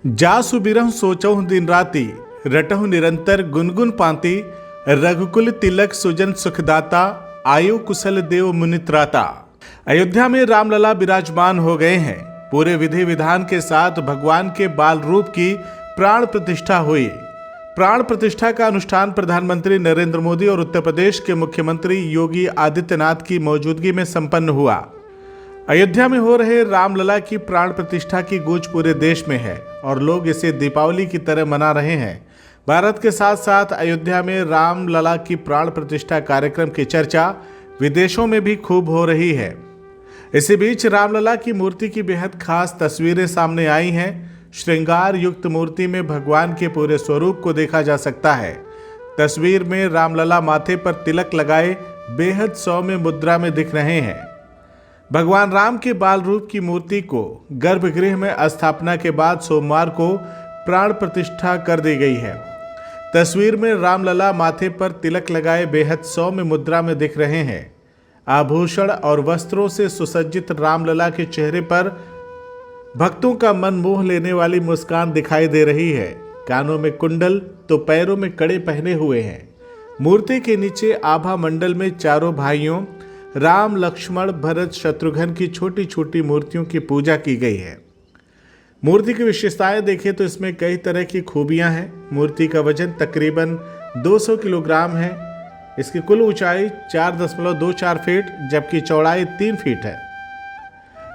जासु बिरहु सोचहु दिन राति, रटहु निरंतर गुनगुन पांति। रघुकुल तिलक सुजन सुखदाता, आयु कुशल देव मुनित्राता। अयोध्या में रामलला विराजमान हो गए हैं। पूरे विधि विधान के साथ भगवान के बाल रूप की प्राण प्रतिष्ठा हुई। प्राण प्रतिष्ठा का अनुष्ठान प्रधानमंत्री नरेंद्र मोदी और उत्तर प्रदेश के मुख्यमंत्री योगी आदित्यनाथ की मौजूदगी में संपन्न हुआ। अयोध्या में हो रहे रामलला की प्राण प्रतिष्ठा की गूंज पूरे देश में है और लोग इसे दीपावली की तरह मना रहे हैं। भारत के साथ साथ अयोध्या में रामलला की प्राण प्रतिष्ठा कार्यक्रम की चर्चा विदेशों में भी खूब हो रही है। इसी बीच रामलला की मूर्ति की बेहद खास तस्वीरें सामने आई हैं। श्रृंगार युक्त मूर्ति में भगवान के पूरे स्वरूप को देखा जा सकता है। तस्वीर में रामलला माथे पर तिलक लगाए बेहद सौम्य मुद्रा में दिख रहे हैं। भगवान राम के बाल रूप की मूर्ति को गर्भगृह में स्थापना के बाद सोमवार को प्राण प्रतिष्ठा कर दी गई है। तस्वीर में रामलला माथे पर तिलक लगाए बेहद सौम्य मुद्रा में दिख रहे हैं। आभूषण और वस्त्रों से सुसज्जित रामलला के चेहरे पर भक्तों का मन मोह लेने वाली मुस्कान दिखाई दे रही है। कानों में कुंडल तो पैरों में कड़े पहने हुए हैं। मूर्ति के नीचे आभा मंडल में चारों भाइयों राम, लक्ष्मण, भरत, शत्रुघ्न की छोटी छोटी मूर्तियों की पूजा की गई है। मूर्ति की विशेषताएं देखें तो इसमें कई तरह की खूबियां हैं। मूर्ति का वजन तकरीबन 200 किलोग्राम है। इसकी कुल ऊंचाई 4.24 फीट जबकि चौड़ाई 3 फीट है।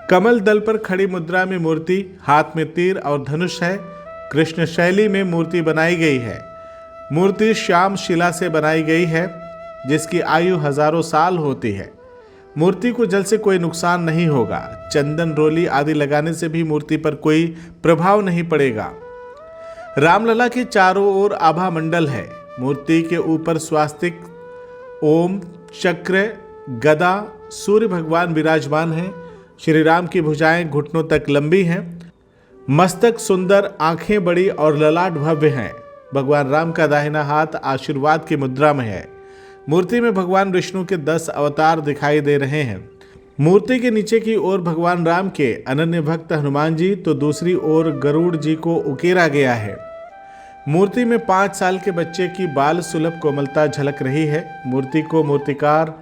कमल दल पर खड़ी मुद्रा में मूर्ति, हाथ में तीर और धनुष है। कृष्ण शैली में मूर्ति बनाई गई है। मूर्ति श्याम शिला से बनाई गई है जिसकी आयु हजारों साल होती है। मूर्ति को जल से कोई नुकसान नहीं होगा। चंदन, रोली आदि लगाने से भी मूर्ति पर कोई प्रभाव नहीं पड़ेगा। रामलला के चारों ओर आभा मंडल है। मूर्ति के ऊपर स्वास्तिक, ओम, चक्र, गदा, सूर्य भगवान विराजमान हैं। श्री राम की भुजाएं घुटनों तक लंबी हैं। मस्तक सुंदर, आंखें बड़ी और ललाट भव्य हैं। भगवान राम का दाहिना हाथ आशीर्वाद की मुद्रा में है। मूर्ति में भगवान विष्णु के 10 अवतार दिखाई दे रहे हैं। मूर्ति के नीचे की ओर भगवान राम के अनन्य भक्त हनुमान जी तो दूसरी ओर गरुड़ जी को उकेरा गया है। मूर्ति में 5 साल के बच्चे की बाल सुलभ कोमलता झलक रही है। मूर्ति को मूर्तिकार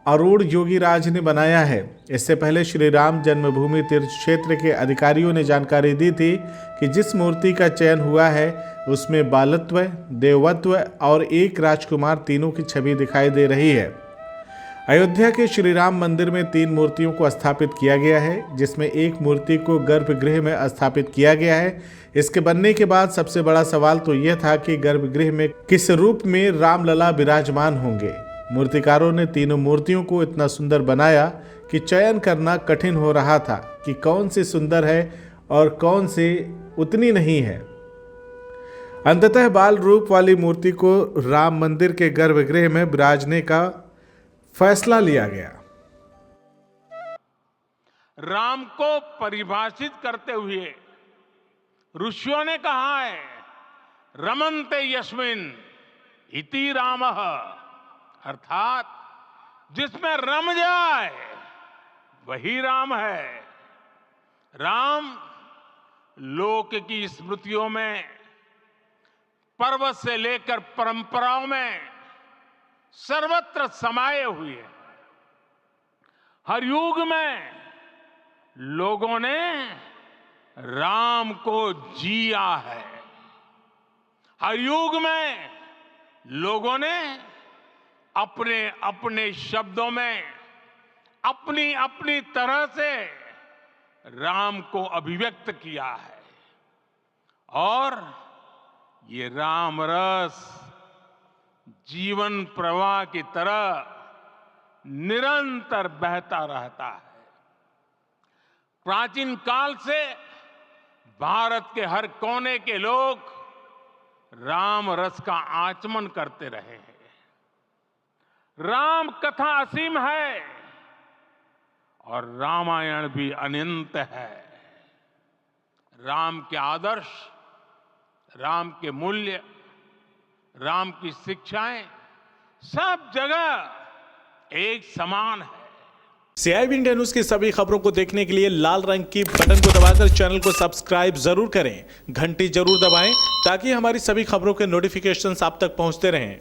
अरूण योगी राज ने बनाया है। इससे पहले श्री राम जन्मभूमि तीर्थ क्षेत्र के अधिकारियों ने जानकारी दी थी कि जिस मूर्ति का चयन हुआ है उसमें बालत्व, देवत्व और एक राजकुमार तीनों की छवि दिखाई दे रही है। अयोध्या के श्री राम मंदिर में 3 मूर्तियों को स्थापित किया गया है जिसमें एक मूर्ति को गर्भगृह में स्थापित किया गया है। इसके बनने के बाद सबसे बड़ा सवाल तो यह था कि गर्भगृह में किस रूप में रामलला विराजमान होंगे। मूर्तिकारों ने तीनों मूर्तियों को इतना सुंदर बनाया कि चयन करना कठिन हो रहा था कि कौन सी सुंदर है और कौन सी उतनी नहीं है। अंततः बाल रूप वाली मूर्ति को राम मंदिर के गर्भगृह में विराजने का फैसला लिया गया। राम को परिभाषित करते हुए ऋषियों ने कहा है, रमन्ते यस्मिन् इति रामः, अर्थात जिसमें रम जाए वही राम है। राम लोक की स्मृतियों में, पर्वत से लेकर परंपराओं में सर्वत्र समाये हुए हैं। हर युग में लोगों ने राम को जिया है। हर युग में लोगों ने अपने अपने शब्दों में अपनी अपनी तरह से राम को अभिव्यक्त किया है और ये राम रस जीवन प्रवाह की तरह निरंतर बहता रहता है। प्राचीन काल से भारत के हर कोने के लोग राम रस का आचमन करते रहे हैं। राम कथा असीम है और रामायण भी अनंत है। राम के आदर्श, राम के मूल्य, राम की शिक्षाएं सब जगह एक समान है। CIB इंडिया न्यूज की सभी खबरों को देखने के लिए लाल रंग की बटन को दबाकर चैनल को सब्सक्राइब जरूर करें, घंटी जरूर दबाएं ताकि हमारी सभी खबरों के नोटिफिकेशंस आप तक पहुंचते रहें।